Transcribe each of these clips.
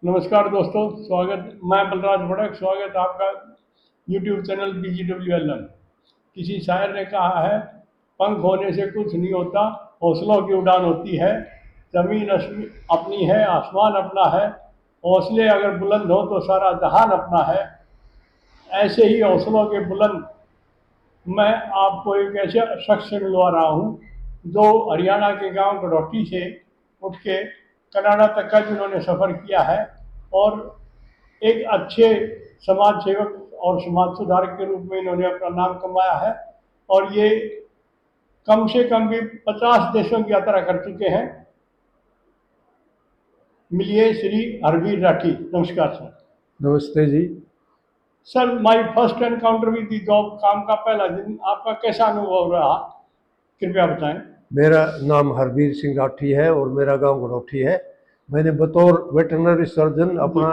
नमस्कार दोस्तों, मैं बलराज भड़क। स्वागत है आपका यूट्यूब चैनल BGWLN। किसी शायर ने कहा है, पंख होने से कुछ नहीं होता, हौसलों की उड़ान होती है। ज़मीन अपनी है, आसमान अपना है, हौसले अगर बुलंद हो तो सारा जहान अपना है। ऐसे ही हौसलों के बुलंद मैं आपको एक ऐसे शख्स से मिलवा रहा हूँ जो हरियाणा के गांव गडौठी से उठ के कनाडा तक का जिन्होंने सफ़र किया है और एक अच्छे समाज सेवक और समाज सुधारक के रूप में इन्होंने अपना नाम कमाया है। और ये कम से कम भी 50 देशों की यात्रा कर चुके हैं। मिलिए श्री हरवीर राठी। नमस्कार सर। नमस्ते जी। Sir, my first encounter with the job, काम का पहला दिन, आपका कैसा अनुभव रहा, कृपया बताएं। मेरा नाम हरवीर सिंह राठी है और मेरा गांव गडौठी है। मैंने बतौर वेटरनरी सर्जन अपना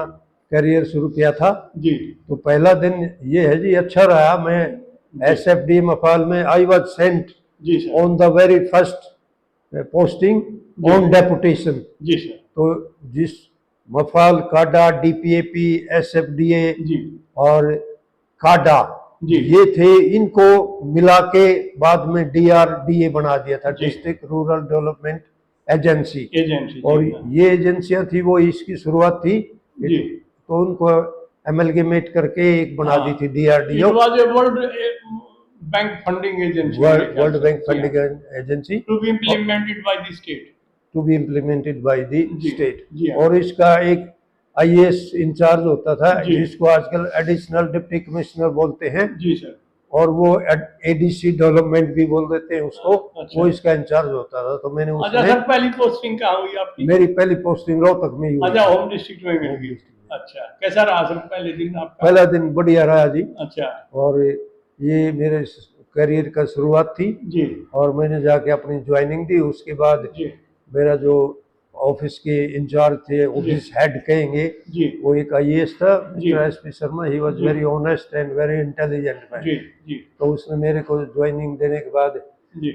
करियर शुरू किया था जी। तो पहला दिन ये है जी, अच्छा रहा। मैं SFD मफाल में आई वाज सेंट जी sir. On the very first posting on deputation. जी सर। तो जिस मफाल, काडा, DPAP, SFDA जी और काडा जी। ये थे, इनको मिला के बाद में DRDA बना दिया था, जी। District rural development agency. Agency. और जी। ये एजेंसियां थी, वो इसकी शुरुआत थी जी। तो उनको एमलगेमेट करके एक बना दी थी it DRDO, was a world bank funding agency, world bank funding agency, to be implemented by the state. To be implemented by the जी। स्टेट। जी हाँ। और इसका एक IAS इंचार्ज होता था, जी। जिसको आजकल एडिशनल डिप्टी कमिश्नर बोलते हैं। जी सर। और वो ADC डेवलपमेंट भी बोल देते हैं उसको। अच्छा। वो इसका इंचार्ज होता था। तो मैंने अच्छा उसमें सर, पहली पोस्टिंग कहाँ हुई आपकी? मेरी पहली पोस्टिंग रोहतक में ही हुई। अच्छा, होम डिस्ट्रिक्ट में मिल होम गई। डिस्ट्रिक्ट में। अच्छा, कैसा रहा सर पहले दिन आपका? पहला दिन बढ़िया रहा जी। अच्छा। और ये मेरे करियर का शुरुआत थी। जी। और मैंने जाके अपनी ज्वाइनिंग दी। उसके बाद जी। मेरा जो ऑफिस के इंचार्ज थे, ऑफिस हेड कहेंगे, जी। वो एक IAS था, जी। Mister SP Sharma. He was जी। Very honest and very intelligent man. जी। जी। तो उसने मेरे को ज्वाइनिंग देने के बाद जी।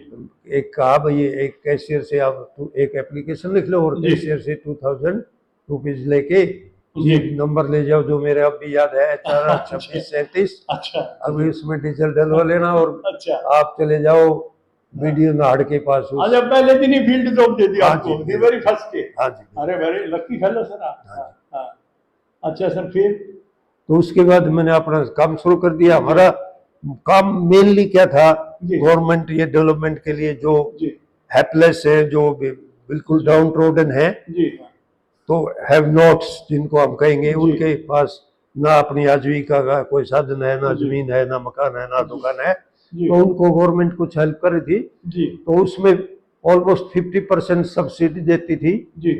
एक कहा, भाई एक कैशियर से आप एक एप्लीकेशन लिख लो और जी। कैशियर से 2000 रुपीज लेके जी। ये नंबर ले जाओ जो मेरे अब भी याद है, HR 2637। अच्छा। अभी उसमें डीजल डलवा लेना और अच्छा। आप चले जाओ BDO नाहड़ के पास। अच्छा, पहले दिन ही फील्ड जॉब दे दिया हाँ आपको, जी, वेरी फर्स्ट डे। हाँ जी। अरे वेरी लकी फेलो सर आप। हाँ। हाँ। अच्छा सर, फिर? तो उसके बाद मैंने अपना काम शुरू कर दिया। हमारा काम मेनली क्या था, जी। गवर्नमेंट ये डेवलपमेंट के लिए जो जी। हेल्पलेस है, जो बिल्कुल डाउन ट्रोडन है, जी। तो हैव नॉट्स जिनको हम कहेंगे, जी। उनके पास ना अपनी आजीविका का कोई साधन है, ना जी। जमीन है, ना मकान है, ना जी। दुकान है। जी। तो उनको गवर्नमेंट कुछ हेल्प कर रही थी। जी। तो उसमें ऑलमोस्ट 50% सब्सिडी देती थी, जी।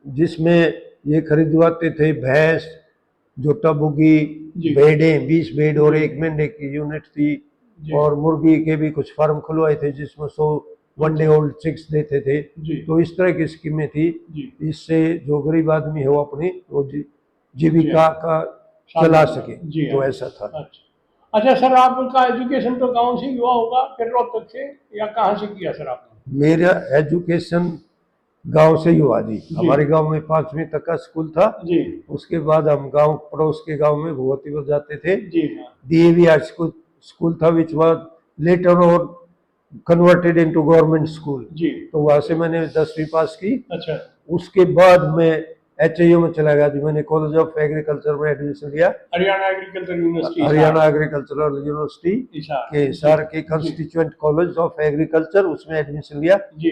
जिसमें ये खरीदवाते थे भैंस, जो टब होगी, जी। भेड़ें, 20 भेड़ और जी। एक मेंढे की यूनिट थी। जी। और मुर्गी के भी कुछ फार्म खुलवाए थे, जिसमें 100 1 डे ओल्ड चिक्स देते थे। जी। तो इस तरह की स्कीमें थी। जी। इससे जो गरीब आदमी है वो अपनी जीविका जी हाँ। का चला सके। जी हाँ। तो ऐसा था। अच्छा। अच्छा सर, आपका एजुकेशन तो गांव से ही हुआ होगा, फिर रोहतक से, या कहाँ से किया सर आपने? मेरा एजुकेशन गांव से ही हुआ जी। जी। हमारे गांव में 5वीं तक का स्कूल था। जी। उसके बाद हम गांव पड़ोस के गांव में भगवतीपुर जाते थे। जी हाँ। DAV हाई स्कूल था, विच वाज लेटर और कन्वर्टेड इनटू गवर्नमेंट स्कूल। जी। तो वहां से मैंने 10वीं पास की। अच्छा। उसके बाद मैं HIU में चला गया जी। मैंने कॉलेज ऑफ एग्रीकल्चर में एडमिशन लिया, Haryana agriculture university Haryana agricultural university के हिसार के कंस्टिट्यूएंट कॉलेज ऑफ एग्रीकल्चर, उसमें एडमिशन लिया। जी।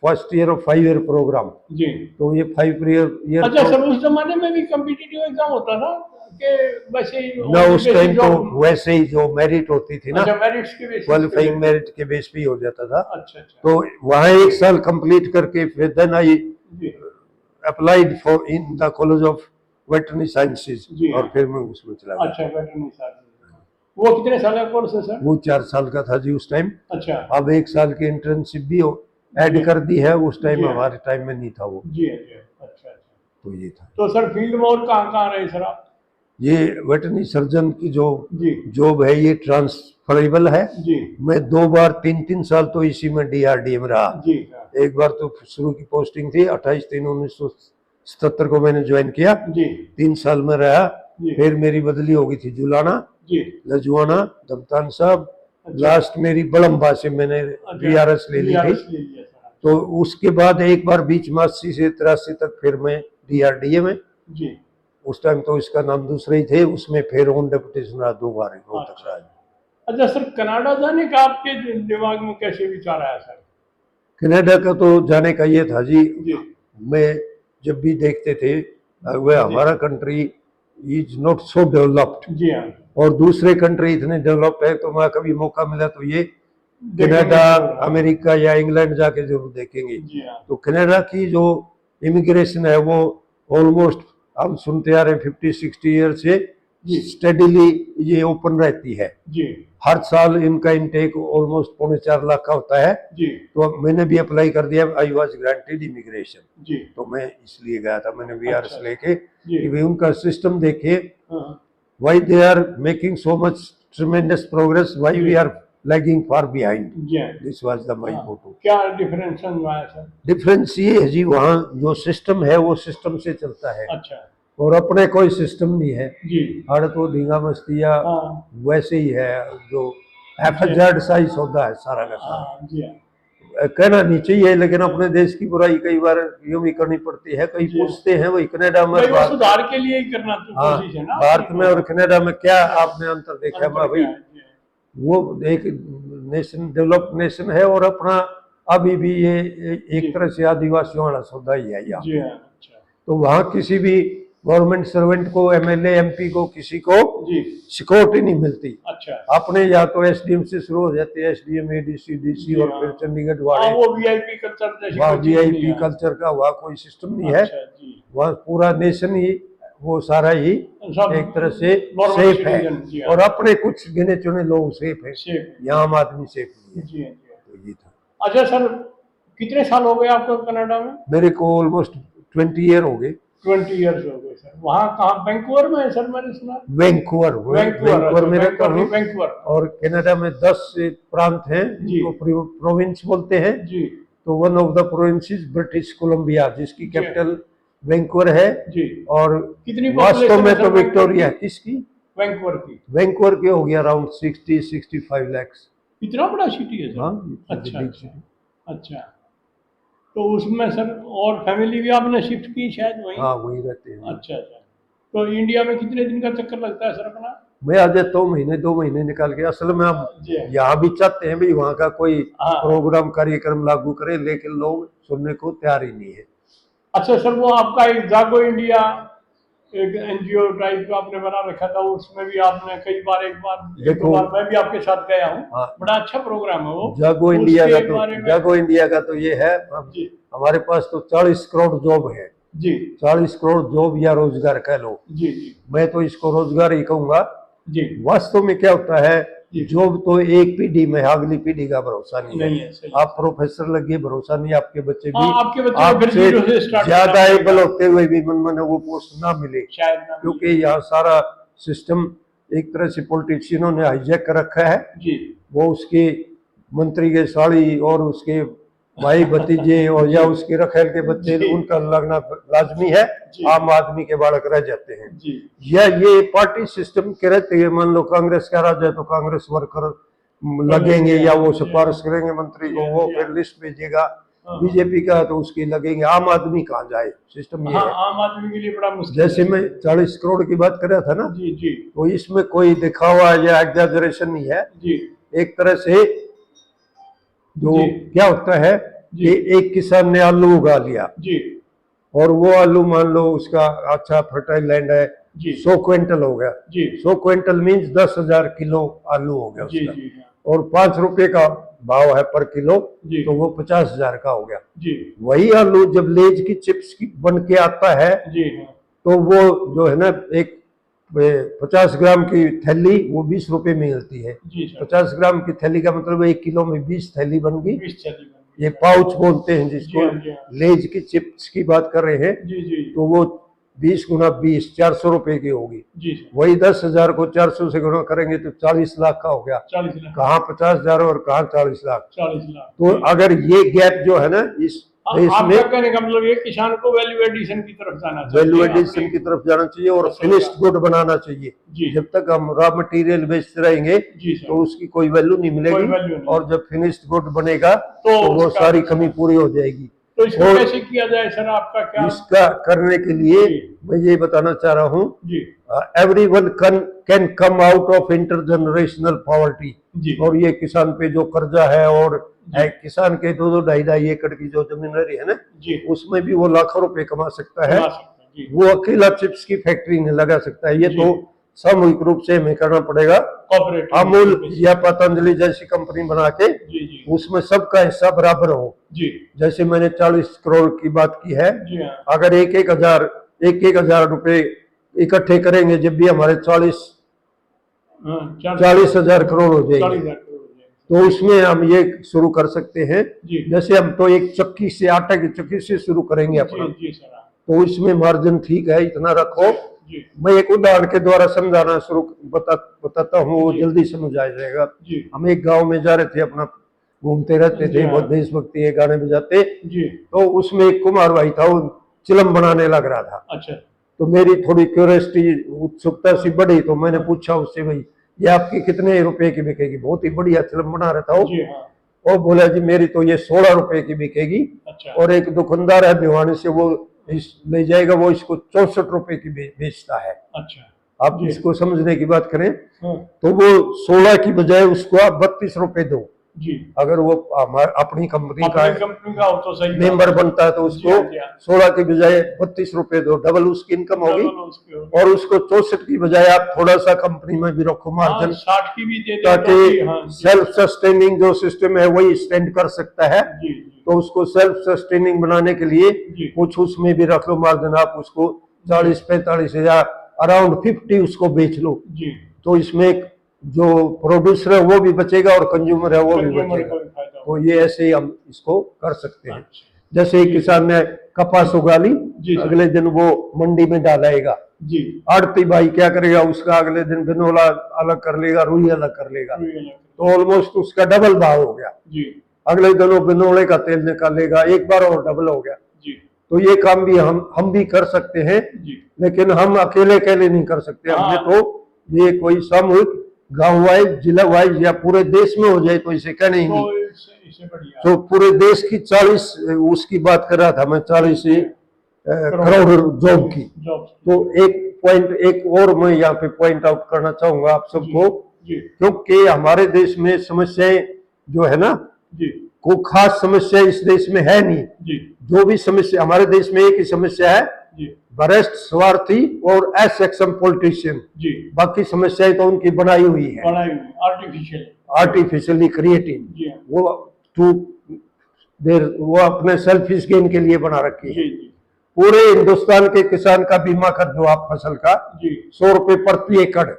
फर्स्ट ईयर और 5 ईयर प्रोग्राम। जी। तो ये 5 ईयर अच्छा सर, उस जमाने में भी कॉम्पिटिटिव एग्जाम होता था कि वैसे ही ना, उस टाइम तो जो? वैसे ही जो मेरिट होती थी ना, अच्छा, मेरिट्स के बेसिस पे क्वालिफाइंग मेरिट के बेस पे ही हो जाता था। अच्छा। अच्छा। तो वहाँ 1 साल कंप्लीट करके फिर देन आई जी। Applied for in the college of veterinary sciences. जी हाँ। और फिर मैं उसमें चला गया। अच्छा, वेटरनरी साइंस। वो कितने साल का कोर्स है सर? वो 4 साल का था जी उस टाइम। अच्छा। अब 1 साल की इंटर्नशिप भी जी। ऐड कर दी है। उस जी टाइम हाँ। हमारे टाइम में नहीं था वो। जी हाँ, जी हाँ। अच्छा। अच्छा। तो ये था। तो सर फील्ड में और कहाँ कहाँ रहे सर आप? ये वेटरनरी सर्जन की जो जी। जॉब है, ये ट्रांसफरेबल है। जी। मैं 2 बार 3-3 साल तो इसी में DRDA में रहा। जी हाँ। एक बार तो शुरू की पोस्टिंग थी 28/3/19 77 को मैंने ज्वाइन किया, जी 3 साल में रहा। जी फिर मेरी बदली हो गई थी जुलाना, जी। लजुआना, दमतान साहब। अच्छा। लास्ट मेरी बलम्बा से मैंने बीआरएस ले ली थी। बीआरएस ले लिया सर। तो उसके बाद एक बार बीच में 80 से 83 तक फिर मैं डीआरडीए में, जी उस टाइम तो इसका नाम दूसरे ही थे, उसमें फिर ऑन डेपुटेशन रहा 2 बार, 9 तक अच्छा। रहा। अच्छा सर, कनाडा जाने का आपके दिमाग में कैसे विचार आया सर? कनाडा का तो जाने का ये था जी, जी मैं जब भी देखते थे वह हमारा country is not so developed जी हाँ। और दूसरे कंट्री इतने डेवलप्ड है, तो मैं कभी मौका मिला तो ये देखेंगे कनाडा, जरूर। अमेरिका या इंग्लैंड जाके जरूर देखेंगे। जी हाँ। तो कनाडा की जो इमिग्रेशन है वो ऑलमोस्ट हम सुनते आ रहे 50-60 ईयर से जी स्टेडीली ये ओपन रहती है। जी हर साल इनका इनटेक ऑलमोस्ट 3.25 लाख का होता है। जी तो मैंने भी अप्लाई कर दिया, आई वॉज ग्रांटेड इमिग्रेशन। जी। तो मैं इसलिए गया था, मैंने बीआरएस अच्छा। लेके जी कि भाई उनका सिस्टम देखे, हाँ why they are making so much tremendous progress, why ji. we are lagging far behind. जी हाँ। This was the my हाँ। motto. क्या डिफरेंस समझ आया सर? डिफरेंस ये है जी, वहाँ जो सिस्टम है वो सिस्टम से चलता है अच्छा और अपने कोई सिस्टम नहीं है। जी हर तो धींगा मस्ती या हाँ वैसे ही है, जो जी। एफजेड सा ही सौदा है सारा का सारा। हाँ जी हाँ कहना नहीं चाहिए, लेकिन अपने देश की बुराई कई बार यूं भी करनी पड़ती है। कई जी। पूछते हैं वही कनाडा में, भाई वो सुधार के लिए ही करना तो हाँ, कोशिश है ना भारत अपनी में को। और कनाडा में क्या आपने अंतर देखा है? अंतर भाई क्या है? जी वो एक नेशन, डेवलप्ड नेशन है और अपना अभी भी ये जी। एक तरह से आदिवासियों वाला सौदा ही है यहाँ। जी हाँ। अच्छा तो वहाँ किसी भी गवर्नमेंट सर्वेंट को, एमएलए एमपी को, किसी को जी सिक्योरिटी नहीं मिलती। अच्छा। अपने या तो एसडीएम से शुरू हो जाते हैं, एसडीएम, एडीसी, डीसी जी और हाँ। फिर चंडीगढ़ हाँ वाले। वो वीआईपी कल्चर जैसी वहाँ कोई चीज नहीं वीआईपी है। कल्चर का वहाँ कोई सिस्टम नहीं है। अच्छा जी। वहाँ पूरा नेशन ही, वो सारा ही सब एक तरह से normal सेफ है citizen, जी हाँ। और अपने कुछ गिने चुने लोग सेफ है। सेफ यहाँ आम आदमी सेफ नहीं है। जी हाँ जी हाँ। तो ये था। अच्छा सर, कितने साल हो गए आपको कनाडा में? मेरे को ऑलमोस्ट 20 ईयर हो गए। 20 इयर्स हो गए सर। वहाँ कहाँ, वैंकूवर में है सर मैंने सुना? वैंकूवर, वैंकूवर में रहता हूँ। वैंकूवर और कनाडा में 10 प्रांत हैं जी। जिनको प्रोविंस बोलते हैं। जी तो one of the provinces British Columbia, जिसकी जी। कैपिटल वैंकूवर है। जी। और कितनी वास्तव population में है तो सर विक्टोरिया किसकी, वैंकूवर की? वैंकूवर के हो गया अराउंड 60-65 लैक्स। इतना बड़ा सिटी है सर? हाँ, अच्छा big अच्छा city। अच्छा। तो उसमें सर और फैमिली भी आपने शिफ्ट की शायद वहीं? हाँ, वहीं रहते हैं। अच्छा अच्छा। तो इंडिया में कितने दिन का चक्कर लगता है सर अपना? मैं आ जाता हूँ महीने 2 महीने निकाल के। असल में हम जी यहाँ भी चाहते हैं भी वहाँ का कोई हाँ। प्रोग्राम, कार्यक्रम लागू करे, लेकिन लोग सुनने को तैयार ही नहीं है। अच्छा सर, वो आपका एक जागो इंडिया, एक एनजीओ टाइप का आपने बना रखा था, उसमें भी आपने कई बार, एक बार एक देखो, दो बार मैं भी आपके साथ गया हूँ। हाँ। बड़ा अच्छा प्रोग्राम है वो। जागो उसके इंडिया का बारे तो, में जागो इंडिया का तो ये है, अब जी हमारे पास तो 40 करोड़ जॉब है। जी 40 करोड़ जॉब या रोजगार कह लो, जी जी मैं तो इसको रोजगार ही कहूंगा। जी वास्तव में क्या होता है, जी। जॉब तो एक पीढ़ी में, अगली पीढ़ी का भरोसा नहीं नहीं है। है, सही। आप प्रोफेसर लगे, भरोसा नहीं, आपके बच्चे भी हाँ, आपके बच्चे को फिर आपसे जीरो से स्टार्ट ज्यादा करना एबल पड़ेगा। होते हुए भी मन वो पोस्ट ना मिले, शायद ना क्योंकि मिले। यहाँ सारा सिस्टम एक तरह से पॉलिटिशियनों ने हाईजैक कर रखा है। जी वो उसके मंत्री के साड़ी और उसके भाई भतीजे और या उसके रखेल के बच्चे, जी। उनका लगना लाजमी है। जी। आम आदमी के बालक रह जाते हैं। जी या ये पार्टी सिस्टम के रहते हैं, मान लो कांग्रेस का राज है तो कांग्रेस वर्कर लगेंगे या वो सिफारिश करेंगे मंत्री को, वो फिर लिस्ट भेजेगा। हाँ। बीजेपी का तो उसके लगेंगे। आम आदमी कहाँ जाए, सिस्टम ये हाँ, है। आम आदमी के लिए बड़ा मुश्किल जैसे है। मैं 40 करोड़ की बात कर रहा था ना, जी जी तो इसमें कोई दिखावा या एग्जैजरेशन नहीं है। जी एक तरह से जो जी। क्या होता है जी। कि एक किसान ने आलू उगा लिया जी और वो आलू मान लो उसका अच्छा फर्टाइल लैंड है, जी 100 क्विंटल हो गया। जी 100 क्विंटल मीन्स 10,000 किलो आलू हो गया जी उसका। जी हाँ। और 5 रुपए का भाव है पर किलो, जी। तो वो 50,000 का हो गया। जी वही आलू जब लेज की चिप्स की बन के आता है, जी हाँ। तो वो जो है ना, एक 50 ग्राम की थैली वो 20 रुपए में मिलती है। जी सर। 50 ग्राम की थैली का मतलब 1 किलो में 20 थैली बन गई। 20 चली ये पाउच बोलते हैं जिसको, जी हाँ, जी हाँ। लेज की चिप्स की बात कर रहे हैं। जी जी तो वो 20 गुना 20, 400 रुपए की होगी। जी सर। वही 10,000 को 400 से गुना करेंगे तो 40 लाख का हो गया। 40 लाख। कहाँ 50,000 और कहाँ 40 लाख। 40 लाख। तो अगर ये गैप जो है ना, इस देश में आपका कहने का मतलब ये किसान को वैल्यू एडिशन की तरफ जाना चाहिए, वैल्यू एडिशन की तरफ जाना चाहिए और फिनिश्ड गुड बनाना चाहिए। जी। जब तक हम रॉ मटेरियल बेचते रहेंगे जी सर। तो उसकी कोई वैल्यू नहीं कोई मिलेगी, वैल्यू नहीं। और जब फिनिश्ड गुड बनेगा तो तो वो उसका- सारी कमी पूरी हो जाएगी। तो इसको और कैसे किया जाए सर, आपका क्या? इसका करने के लिए जी। मैं ये बताना चाह रहा हूँ, जी everyone can come out of intergenerational poverty. जी। और ये किसान पे जो कर्जा है, और है किसान के 2-2 ढाई एकड़ की जो जमीन है ना, जी। उसमें भी वो लाखों रुपए कमा सकता है। कमा सकते हैं, जी। वो अकेला चिप्स की फैक्ट्री नहीं लगा सकता है। ये जी। तो सामूहिक रूप से हमें करना पड़ेगा। कोऑपरेटिव अमूल या पतंजलि जैसी कंपनी बना के जी जी उसमें सबका हिस्सा बराबर हो। जी जैसे मैंने 40 करोड़ की बात की है, जी हाँ। अगर एक हजार रुपए इकट्ठे करेंगे, जब भी हमारे 40,000 करोड़ हो जाएंगे, 40,000 करोड़ हो जाएंगे। तो उसमें हम ये शुरू कर सकते हैं। जी। जैसे हम तो एक चक्की से, आटा की चक्की से शुरू करेंगे अपना, जी सर। तो इसमें मार्जिन ठीक है, इतना रखो। जी मैं एक उदाहरण के द्वारा समझाना बताता हूँ, वो जी। जल्दी समझ आ जाएगा। जी हम एक गांव में जा रहे थे, अपना घूमते रहते जी थे, हाँ। बहुत देशभक्ति के गाने बजाते, जी। तो उसमें एक कुमार भाई था, वो चिलम बनाने लग रहा था। अच्छा। तो मेरी थोड़ी क्यूरियोसिटी, उत्सुकता सी बढ़ी, तो मैंने पूछा उससे, भाई ये आपकी कितने रुपए की बिकेगी? बहुत ही बढ़िया चिलम बना रहा था वो। जी हाँ। और बोला जी मेरी तो ये 16 रुपए की बिकेगी। अच्छा। और एक दुकानदार है भिवानी से, वो ले जाएगा, वो इसको 64 रुपए की बेचता है। अच्छा। आप जी। इसको समझने की बात करें हाँ। तो वो 16 की बजाय उसको आप 32 रुपए दो। जी। अगर वो अपनी कंपनी का हो तो सही मेंबर बनता है तो उसको 16 की बजाय 32 रुपए दो, डबल उसकी इनकम होगी। और उसको 64 की बजाय आप थोड़ा सा कंपनी में भी रखो मार्जिन, 60 की भी दे दे ताकि सेल्फ सस्टेनिंग जो सिस्टम है वही स्टैंड कर सकता है। तो उसको सेल्फ सस्टेनिंग बनाने के लिए कुछ उसमें भी रख लो मार्जिन, आप उसको 40-45 या अराउंड 50 उसको बेच लो। तो इसमें जो प्रोड्यूसर है वो भी बचेगा और कंज्यूमर है वो भी बचेगा। तो ये ऐसे ही हम इसको कर सकते हैं। जैसे एक किसान ने कपास उगा ली, अगले दिन वो मंडी में डालेगा, आड़ती भाई क्या करेगा, उसका अगले दिन बिनोला अलग कर लेगा, रुई अलग कर लेगा, तो ऑलमोस्ट उसका डबल भाव हो गया। अगले दिन वो बिनोले का तेल निकालेगा, एक बार और डबल हो गया। तो ये काम भी हम भी कर सकते हैं, लेकिन हम अकेले नहीं कर सकते। हमने तो ये कोई सामूहिक गांव वाइज, जिला वाइज या पूरे देश में हो जाए तो इसे कहने ही नहीं। तो पूरे देश की 40 उसकी बात कर रहा था मैं, 40 करोड़ जॉब की। तो एक और मैं यहाँ पे पॉइंट आउट करना चाहूंगा आप सबको, क्योंकि हमारे देश में समस्याएं जो है ना, को खास समस्या इस देश में है नहीं। जो भी समस्या हमारे देश में, एक ही समस्या है, भ्रष्ट, स्वार्थी और असक्षम पॉलिटिशियन। बाकी समस्याएं तो उनकी बनाई हुई है, आर्टिफिशियली क्रिएटिव। वो अपने सेल्फिश गेन के लिए बना रखी है। पूरे हिंदुस्तान के किसान का बीमा कर दो आप फसल का, 100 रुपए प्रति एकड़,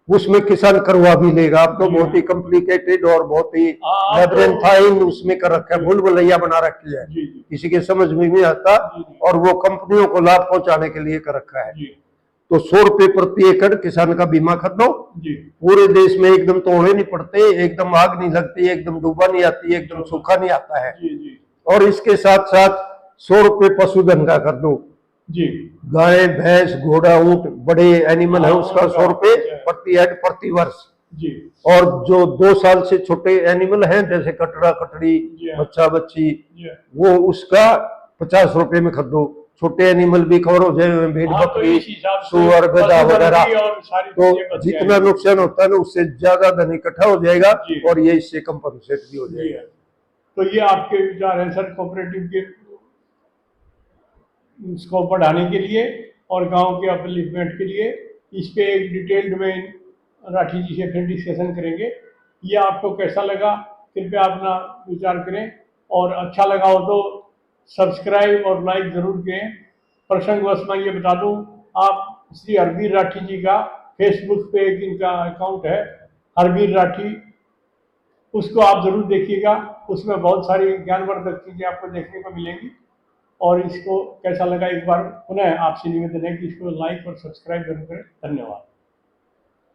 उसमें किसान करवा भी लेगा। अब तो बहुत ही कॉम्प्लिकेटेड और बहुत ही लैब्रिन्थाइन उसमें कर रखा है, भूल भुलैया बना रखी है, किसी के समझ में नहीं आता, और वो कंपनियों को लाभ पहुंचाने के लिए कर रखा है। तो 100 रुपए प्रति एकड़ किसान का बीमा कर दो। पूरे देश में एकदम तोड़े नहीं पड़ते, एकदम आग नहीं लगती, एकदम डूबा नहीं आती, एकदम सूखा नहीं आता है। और इसके साथ साथ 100 रुपए पशुधन का कर दो। गाय, भैंस, घोड़ा, ऊंट, बड़े एनिमल है उसका 100 रुपए प्रति हेड प्रति वर्ष। और जो 2 साल से छोटे एनिमल हैं, जैसे कटड़ा, कटड़ी, बच्चा, बच्ची, वो उसका 50 रुपए में कर दो। छोटे एनिमल भी कवर हो जाए, भेड़, बकरी, सुअर, गधा वगैरह। तो जितना नुकसान होता है ना, उससे ज्यादा धन इकट्ठा हो जाएगा और ये इससे कंपनसेट भी हो जाएगा। तो ये आपके विचार हैं सर कोऑपरेटिव के इसको बढ़ाने के लिए और गांव के अपलिफ्टमेंट के लिए। इस पे एक डिटेल्ड में राठी जी से फिर डिस्कशन करेंगे। ये आपको कैसा लगा, कृपया अपना विचार करें, और अच्छा लगा हो तो सब्सक्राइब और लाइक जरूर करें। प्रसंगवश मैं ये बता दूं, आप श्री हरबीर राठी जी का फेसबुक पे एक इनका अकाउंट है, हरबीर राठी, उसको आप जरूर देखिएगा। उसमें बहुत सारी ज्ञानवर्धक चीज़ें आपको देखने को मिलेंगी। और इसको कैसा लगा एक बार पुनः आपसे निवेदन है कि इसको लाइक और सब्सक्राइब जरूर करें। धन्यवाद।